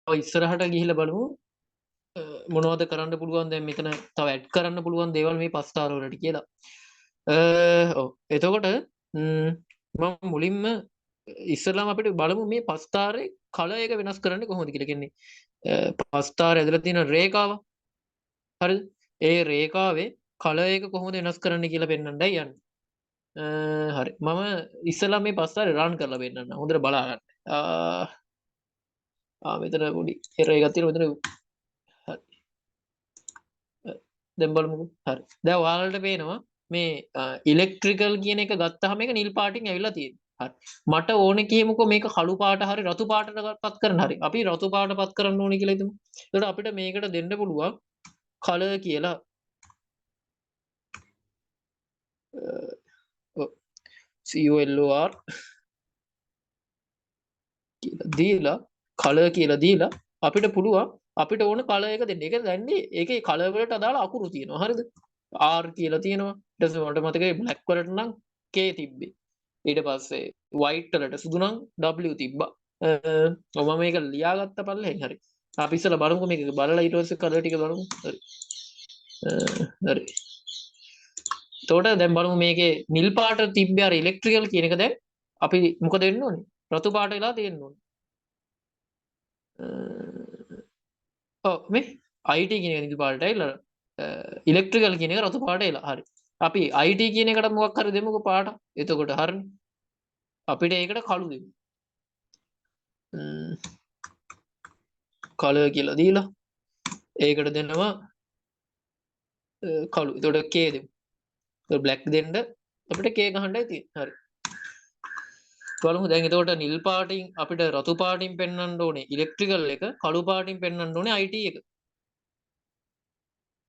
ඉස්සරහට ගිහිල්ලා බලමු මොනවද කරන්න පුළුවන් දැන් මෙතන තව ඇඩ් කරන්න පුළුවන් දේවල් මේ පස්තාර වලට කියලා. ඔව් එතකොට මම මුලින්ම ඉස්සරලාම අපිට බලමු මේ පස්තාරේ කලර් එක වෙනස් කරන්නේ කොහොමද කියලා. කියන්නේ පස්තාරේ ඇදලා තියෙන රේඛාව. හරිද? ඒ රේඛාවේ කලර් එක කොහොමද වෙනස් කරන්න කියලා පෙන්වන්නයි යන්නේ. හරි. මම ඉස්සලා මේ පස්තාරේ රන් කරලා පෙන්නන්න. හොඳට බලා ගන්න. මෙතන පොඩි එරර් එකක් තියෙනවා මෙතන. හරි. දැන් බලමුකෝ. හරි. දැන් ඔයාලට පේනවා මේ ඉලෙක්ට්‍රිකල් කියන එක ගත්තාම මේක නිල් පාටින් ඇවිල්ලා තියෙනවා. හරි. මට ඕනේ කියමුකෝ මේක කළු පාට හරි රතු පාටටපත් කරන්න. හරි. අපි රතු පාටපත් කරන්න ඕනේ කියලා හිතමු. එතකොට අපිට මේකට දෙන්න පුළුවන් කලර් කියලා COLOR කියලා දීලා කලර් කියලා දීලා අපිට පුළුවන් අපිට ඕන කලර් එක දෙන්න. ඒක දැන්නේ ඒකේ කලර් වලට අදාළ අකුරු තියෙනවා. හරිද? R කියලා තියෙනවා. ඊට පස්සේ මට මතකයි black වලට නම් K තිබ්බේ. ඊට පස්සේ white වලට සුදු නම් W තිබ්බා. මම මේක ලියාගත්ත පල්ලෙන් හරි. අපි ඉස්සලා බලමුකෝ මේක බලලා ඊට පස්සේ කලර් ටික බලමු. හරි. හරි. එතකොට දැන් බලමු මේකේ නිල් පාට තිබ්බේ අර ඉලෙක්ට්‍රිකල් කියන එක දැන් අපි මොකද වෙන්න ඕනේ? රතු පාට වෙලා තියෙන්න ඕනේ. මේ IT කියන එක නිල් පාටට ඇවිල්ලා ඉලෙක්ට්‍රිකල් කියන එක රතු පාට එලා. හරි. අපි IT කියන එකට මොකක් හරි දෙමුකෝ පාට. එතකොට හරිනේ. අපිට ඒකට කළු දෙමු. කලර් කියලා දීලා ඒකට දෙනවා කළු. එතකොට K දෙමු. එතකොට black දෙන්න අපිට K ගහන්නයි තියෙන්නේ. හරි. බලමු දැන් එතකොට නිල් පාටින් අපිට රතු පාටින් පෙන්වන්න ඕනේ ඉලෙක්ට්‍රිකල් එක, කළු පාටින් පෙන්වන්න ඕනේ IT එක.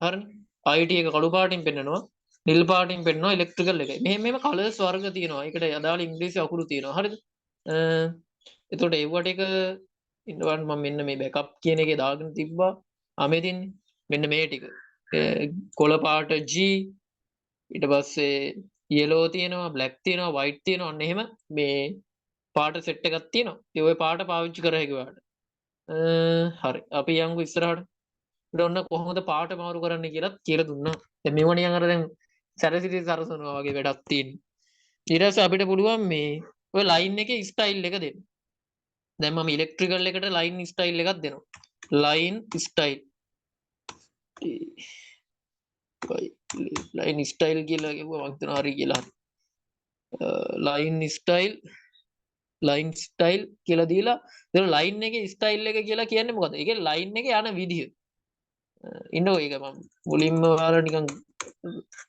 හරිනේ. IT එක කළු පාටින් පෙන්වනවා, නිල් පාටින් පෙන්වනවා ඉලෙක්ට්‍රිකල් එකයි. මෙහෙම කලර්ස් වර්ග තියෙනවා. ඒකට අදාළ ඉංග්‍රීසි අකුරු තියෙනවා. හරිද? එතකොට ඒවට එක ඉන්නවන් මම මෙන්න මේ බෑකප් කියන එකේ දාගෙන තිබ්බා. මේ තින්නේ මෙන්න මේ ටික. කොළ පාට G ඊට පස්සේ yellow තියෙනවා, black තියෙනවා, white තියෙනවා. අන්න එහෙම මේ පාට සෙට් එකක් තියෙනවා. ඒ ඔය පාට පාවිච්චි කර හැකි ඔයාලට. හරි. අපි යන්කෝ ඉස්සරහට. ඊට ඔන්න කොහොමද පාට මාරු කරන්න කියලා දුන්නා. දැන් මේව නිකන් අර දැන් සැරසිටි සරසනවා වගේ වැඩක් තියෙනවා. ඊට පස්සේ අපිට පුළුවන් මේ ඔය ලයින් එකේ ස්ටයිල් එක දෙන්න. දැන් මම ඉලෙක්ට්‍රිකල් එකට ලයින් ස්ටයිල් එකක් දෙනවා. Line style. ලයින් ස්ටයිල් කියලා කිව්වා මම හිතනවා හරි කියලා. ලයින් ස්ටයිල් කියලා දීලා ඒක ලයින් එකේ ස්ටයිල් එක කියලා කියන්නේ මොකද? ඒකේ ලයින් එකේ යන විදිය. ඉන්නෝ ඒක මම මුලින්ම ඔයාලා නිකන්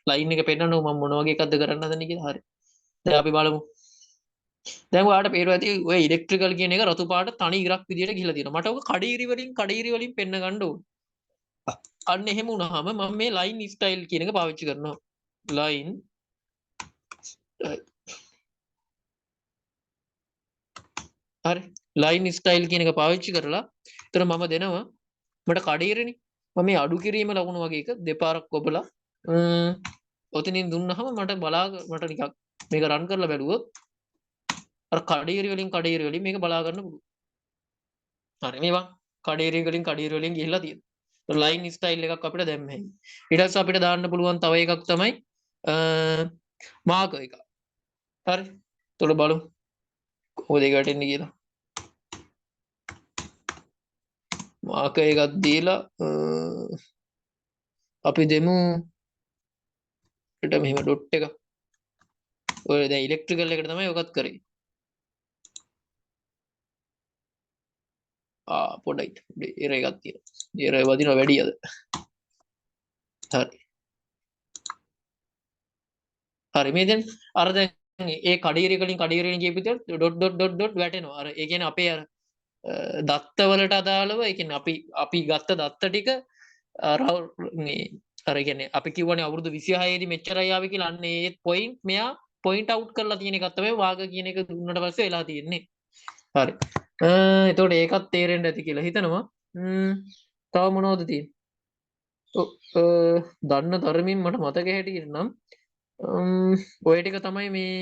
ලයින් එක පෙන්නනවා මම මොන වගේ එකක්ද කරන්න හදන්නේ කියලා. හරි. දැන් අපි බලමු. දැන් ඔයාලට පේනවා ඇති ඔය ඉලෙක්ට්‍රිකල් කියන එක රතු පාට තනි ඉරක් විදියට ගිහලා තියෙනවා. මට ඔක කඩිරි වලින් පෙන්න ගන්න ඕන. අන්න එහෙම වුණාම මම මේ ලයින් ස්ටයිල් කියන එක පාවිච්චි කරනවා. ලයින් හරි. ලයින් ස්ටයිල් කියන එක පාවිච්චි කරලා එතන මම දෙනවා මට කඩිරිනේ. මම මේ අඩු කිරීම ලකුණු වගේ එක දෙපාරක් ඔබලා ඔතනින් දුන්නාම මට නිකන් මේක රන් කරලා බැලුවොත් අර කඩිරි වලින් මේක බලා ගන්න පුළුවන්. හරි මේවා කඩිරි වලින් ගිහිල්ලා තියෙනවා. ලයින් ස්ටයිල් එකක් අපිට දැම්මේ. ඊට පස්සේ අපිට දාන්න පුළුවන් තව එකක් තමයි මාකර් එක. හරි. එතකොට බලමු කොහොමද ඒක වැටෙන්නේ කියලා. මාකර් එකක් දීලා අපි දෙමු ඊට මෙහෙම ඩොට් එක. ඔය දැන් ඉලෙක්ට්‍රිකල් එකට තමයි ඔකත් කරේ. පොඩයි එරර් එකක් තියෙනවා. එරර් වදිනවා වැඩි අද. හරි. හරි මේ දැන් අර දැන් ඒ කඩිරි වලින් කියපු විදිහට ඩොට් වැටෙනවා. අර ඒ කියන්නේ අපේ අර දත්ත වලට අදාළව ඒ කියන්නේ අපි ගත්ත දත්ත ටික මේ අර කියන්නේ අපි කියවනේ අවුරුදු 26 දී මෙච්චරයි ආවේ කියලා අන්න ඒ පොයින්ට් මෙයා පොයින්ට් අවුට් කරලා තියෙන එකක් තමයි වාග කියන එක දුන්නට පස්සේ වෙලා තියෙන්නේ. හරි. එතකොට ඒකත් තේරෙන්න ඇති කියලා හිතනවා. තව මොනවද තියෙන්නේ? දන්න ධර්මයෙන් මට මතක හැටියට නම් ඔය ටික තමයි මේ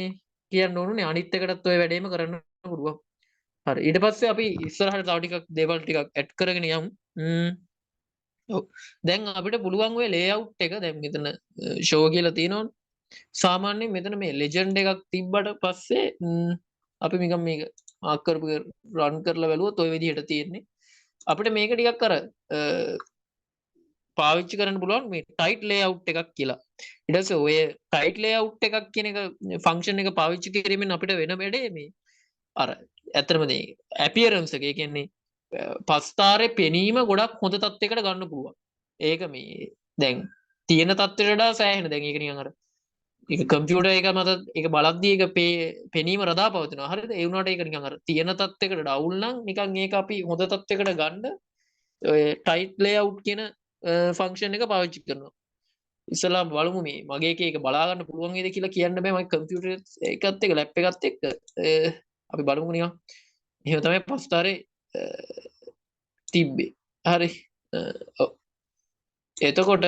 කියන්න ඕනුනේ. අනිත් එකටත් ඔය වැඩේම කරන්න පුළුවන්. හරි ඊට පස්සේ අපි ඉස්සරහට තව ටිකක් දේවල් ටිකක් ඇඩ් කරගෙන යමු. ඔව් දැන් අපිට පුළුවන් ඔය ලේඅවුට් එක දැන් මෙතන ෂෝ කියලා තියෙනවනේ. සාමාන්‍යයෙන් මෙතන මේ ලෙජන්ඩ් එකක් තිබ්බට පස්සේ අපි නිකන් මේක මාක් කරපු රන් කරලා බැලුවොත් ওই විදිහට තියෙන්නේ. අපිට මේක ටිකක් අර පාවිච්චි කරන්න පුළුවන් මේ ටයිට් ලේඅවුට් එකක් කියලා. ඊට පස්සේ ඔය ටයිට් ලේඅවුට් එකක් කියන එක ෆන්ක්ෂන් එක පාවිච්චි කිරීමෙන් අපිට වෙන වැඩේ මේ අර ඇත්තටම මේ ඇපියරන්ස් එක ඒ කියන්නේ පස්තාරේ පෙනීම ගොඩක් හොඳ තත්යකට ගන්න පුළුවන්. ඒක මේ දැන් තියෙන තත්ත්වයට වඩා සෑහෙන දැන් ඒක නිකන් අර ඒක කම්පියුටර් එක මත ඒක බලද්දී ඒක පෙනීම රඳා පවතිනවා. හරිද? ඒ වුණාට ඒක නිකන් අර තියෙන තත්යකට ඩවුන් නම් නිකන් ඒක අපි හොඳ තත්යකට ගන්න ඔය ටයිට් ලේඅවුට් කියන ෆන්ක්ෂන් එක පාවිච්චි කරනවා. ඉස්සලා බලමු මේ මගේ එක බලා ගන්න පුළුවන් වේද කියලා කියන්න බෑ මගේ කම්පියුටර් එකත් එක්ක ලැප් එකත් එක්ක අපි බලමු නිකන්. එහෙම තමයි පස්තාරේ තිබ්බේ. හරි. ඔව්. එතකොට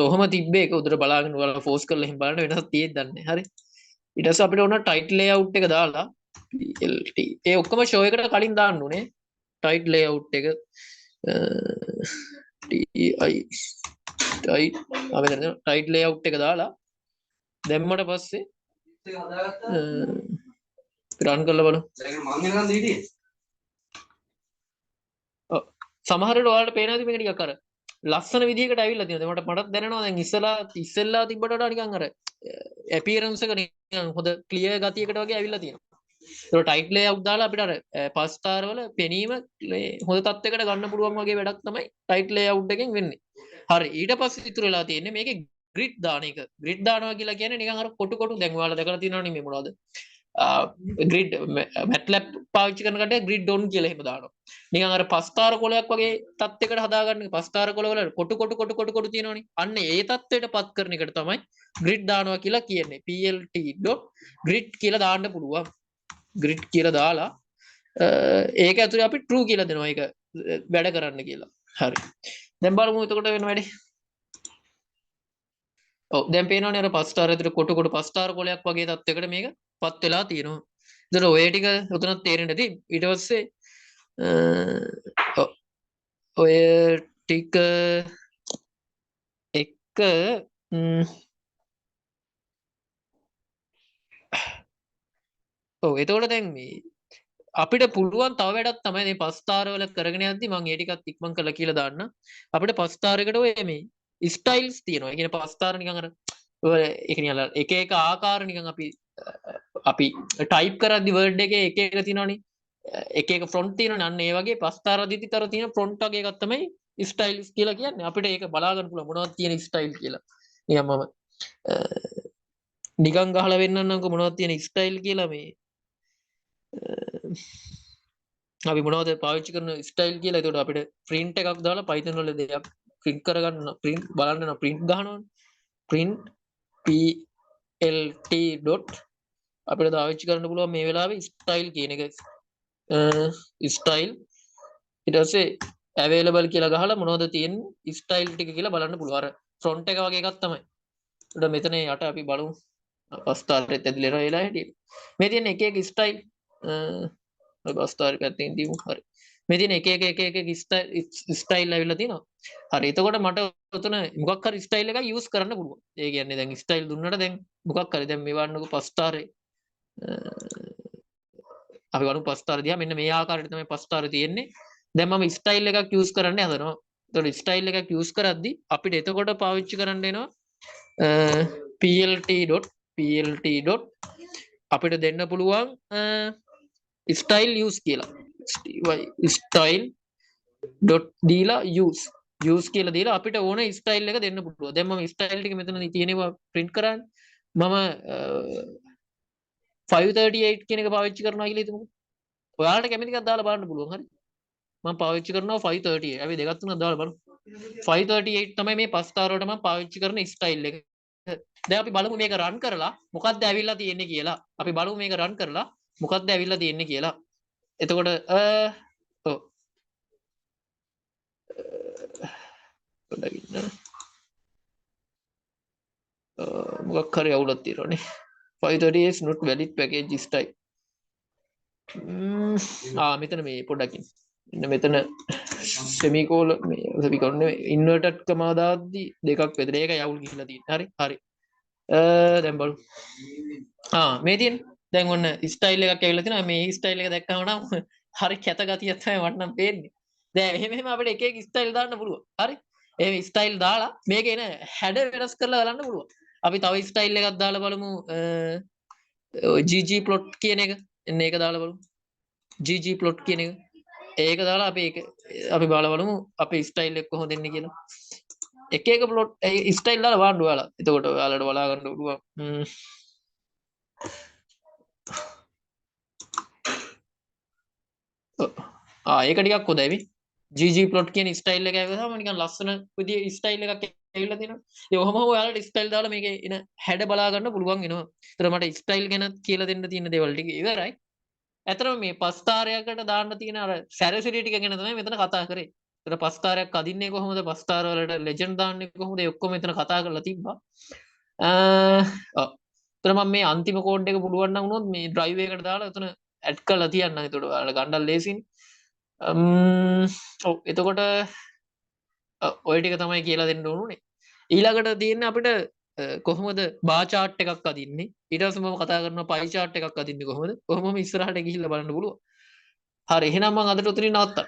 ඔහොම තිබ්බේ ඒක උදේට බලාගෙන ඔයාලා ෆෝස් කරලා එහෙම බලන්න වෙනසක් තියෙද්ද දන්නේ. හරි. ඊට පස්සේ අපිට ඕන ටයිට් ලේඅවුට් එක දාලා PLT ඒ ඔක්කොම ෂෝ එකට කලින් දාන්න ඕනේ. ටයිට් ලේඅවුට් එක TI ටයිට් ටයිට් ලේඅවුට් එක දාලා දැම්මට පස්සේ රන් කරලා බලමු. සමහරවිට ඔයාලට පේනවාද මේක ටිකක් අර ලස්සන විදිහකට ඇවිල්ලා තියෙනවා. මටත් දැනෙනවා දැන් ඉස්සෙල්ලා තිබ්බට වඩා නිකන් අර ඇපියරන්ස් එක නිකන් හොඳ ක්ලියර් ගතියකට වගේ ඇවිල්ලා තියෙනවා. ඒක ටයිට් ලේඅවුට් දාලා අපිට අර 5 ස්ටාර් වල පෙනීම හොඳ තත්යකට ගන්න පුළුවන් වගේ වැඩක් තමයි ටයිට් ලේඅවුට් එකෙන් වෙන්නේ. හරි ඊට පස්සේ ඉතුරු වෙලා තියෙන්නේ මේකේ ග්‍රිඩ් දාන එක. ග්‍රිඩ් දානවා කියලා කියන්නේ නිකන් අර කොටු දැන් ඔයාලා දැකලා තියෙනවනේ මේ මොනවද? ග්‍රිඩ් මැට්ලැබ් පාවිච්චි කරන කට්ටිය ග්‍රිඩ් ඔන් කියලා එහෙම දානවා. නිකන් අර 5 ස්ටාර් කොලයක් වගේ තත්යකට හදාගන්න 5 ස්ටාර් කොල වල කොටු තියෙනවනේ. අන්න ඒ තත්ත්වයට පත් කරන එකට තමයි ග්‍රිඩ් දානවා කියලා කියන්නේ. plt.grid කියලා දාන්න පුළුවන්. ග්‍රිඩ් කියලා දාලා ඒක ඇතුලේ අපි true කියලා දෙනවා. ඒක වැඩ කරන්න කියලා. හරි. දැන් බලමු එතකොට වෙන වැඩේ. ඔව් දැන් පේනවනේ අර 5 ස්ටාර් ඇතුලේ කොටු 5 ස්ටාර් කොලයක් වගේ තත්යකට මේක පත් වෙලා තියෙනවා. ඒතර ඔය ටික උතනත් තේරෙන්න ඇති. ඊට පස්සේ ඔය ටික එක ඔව් එතකොට දැන් මේ අපිට පුළුවන් තව වැඩක් තමයි මේ 5 ස්ටාර් වල කරගෙන යද්දි මම ඒ ටිකත් ඉක්මන් කරලා කියලා දාන්න. අපිට 5 ස්ටාර් එකට ඔය මේ ස්ටයිල්ස් තියෙනවා. ඒ කියන්නේ 5 ස්ටාර් නිකන් අර ඔය ඒක නිකන් එක ආකාර නිකන් අපි ටයිප් කරද්දි වර්ඩ් එකේ එක තියෙනවනේ. එක ෆොන්ට් තියෙනවනේ. අන්න ඒ වගේ 5 ස්ටාර් අදිතිතර තියෙන ෆොන්ට් වගේ එකක් තමයි ස්ටයිල්ස් කියලා කියන්නේ. අපිට ඒක බලා ගන්න පුළුවන් මොනවද තියෙන ස්ටයිල් කියලා. නිකන් මම නිකන් ගහලා වෙන්නන්නම්කො මොනවද තියෙන ස්ටයිල් කියලා මේ අපි මොනවද පාවිච්චි කරන ස්ටයිල් කියලා. ඒකට අපිට print එකක් දාලා Python වල දෙයක් print කරගන්න print බලන්න නම් print ගහනවනේ. print plt. අපිට පාවිච්චි කරන්න පුළුවන් මේ වෙලාවේ style කියන එක. style ඊට පස්සේ available කියලා ගහලා මොනවද තියෙන්නේ style ටික කියලා බලන්න පුළුවන්. අර front එක වගේ එකක් තමයි. ඊට මෙතන යට අපි බලමු පස්තාරෙත් ඇදලා වෙලා හැටියට. මේ තියෙන එක style පස්තාරේ පැත්තෙන් දීමු. හරි. මේ තියෙන එක ස්ටයිල් ඇවිල්ලා තියෙනවා. හරි. එතකොට මට උතන මොකක් හරි ස්ටයිල් එකක් යූස් කරන්න පුළුවන්. ඒ කියන්නේ දැන් ස්ටයිල් දුන්නට දැන් මොකක් හරි දැන් මේ වන්නකො පස්තාරේ අපි වරු පස්තාර දිහා මෙන්න මේ ආකාරයට තමයි පස්තාර තියෙන්නේ. දැන් මම ස්ටයිල් එකක් යූස් කරන්න හදනවා. එතකොට ස්ටයිල් එකක් යූස් කරද්දි අපිට එතකොට පාවිච්චි කරන්න වෙනවා plt. අපිට දෙන්න පුළුවන් style use කියලා. style dot දීලා use කියලා දීලා අපිට ඕන style එක දෙන්න පුළුවන්. දැන් මම style ටික මෙතන තියෙනවා print කරන්න. මම 538 කියන එක පාවිච්චි කරනවා කියලා හිතමුකෝ. ඔයාලට කැමති එකක් දාලා බලන්න පුළුවන්. හරි. මම පාවිච්චි කරනවා 538. අපි දෙකක් තුනක් දාලා බලමු. 538 තමයි මේ පස්තාර වලට මම පාවිච්චි කරන ස්ටයිල් එක. දැන් අපි බලමු මේක රන් කරලා මොකක්ද ඇවිල්ලා තියෙන්නේ කියලා. අපි බලමු මේක රන් කරලා මොකක්ද ඇවිල්ලා තියෙන්නේ කියලා. එතකොට ඔව් මොකක් හරි අවුලක් තියෙනවානේ. 538 is not valid package style. මෙතන මේ පොඩ්ඩකින් ඉන්න මෙතන සෙමිකෝල සෙමිකෝල ඉන්වර්ටඩ් කමා දාද්දි දෙකක් විතර ඒක යවුල් ගිහිල්ලා තියෙනවා. හරි හරි. දැන් බලමු. මේ තියෙන දැන් ඔන්න ස්ටයිල් එකක් ඇවිල්ලා තිනවා. මේ ස්ටයිල් එක දැක්කම නම් හරි කැත ගතියක් තමයි මට නම් පේන්නේ. දැන් එහෙම අපිට එක එක ස්ටයිල් දාන්න පුළුවන්. හරි. එහෙම ස්ටයිල් දාලා මේකේ එන හැඩ වෙනස් කරලා බලන්න පුළුවන්. අපි තව ස්ටයිල් එකක් දාලා බලමු. GG plot කියන එක. එන්න ඒක දාලා බලමු. GG plot කියන එක. ඒක දාලා අපි බලමු අපේ ස්ටයිල් එක කොහොමද එන්නේ කියලා. එක එක plot ස්ටයිල් දාලා බලන්න ඔයාලා. එතකොට ඔයාලට බලා ගන්න පුළුවන්. ඒක ටිකක් හොඳයි. GG plot කියන ස්ටයිල් එක ඇවිල්ලාම නිකන් ලස්සන විදිහේ ස්ටයිල් එකක් ඇවිල්ලා තියෙනවා. ඒ ඔහම ඔයාලට ස්ටයිල් දාලා මේකේ එන හැඩ බලා ගන්න පුළුවන් වෙනවා. ඒතර මට ස්ටයිල් ගැන කියලා දෙන්න තියෙන දේවල් ටික ඉවරයි. ඇත්තටම මේ පස්තාරයකට දාන්න තියෙන අර සැරසිටි ටික ගැන තමයි මෙතන කතා කරේ. ඒතර පස්තාරයක් අදින්නේ කොහොමද? පස්තාර වලට ලෙජන්ඩ් දාන්නේ කොහොමද? ඒ ඔක්කොම මෙතන කතා කරලා තිබ්බා. ඒතර මම මේ අන්තිම කෝඩ් එක පුළුවන් නම් වුණොත් මේ ඩ්‍රයිව් එකකට දාලා එතන ඇඩ් කරලා තියන්න. ඒතකොට ඔයාලට ගන්නත් ලේසියි. ඔව් එතකොට ඔය ටික තමයි කියලා දෙන්න ඕනුනේ. ඊළඟට තියෙන්නේ අපිට කොහොමද බා chart එකක් අදින්නේ. ඊට පස්සේ මම කතා කරනවා pie chart එකක් අදින්නේ කොහොමද. කොහොමම ඉස්සරහට ගිහිල්ලා බලන්න පුළුවන්. හරි එහෙනම් මම අදට උතනින් නවත්තන්න.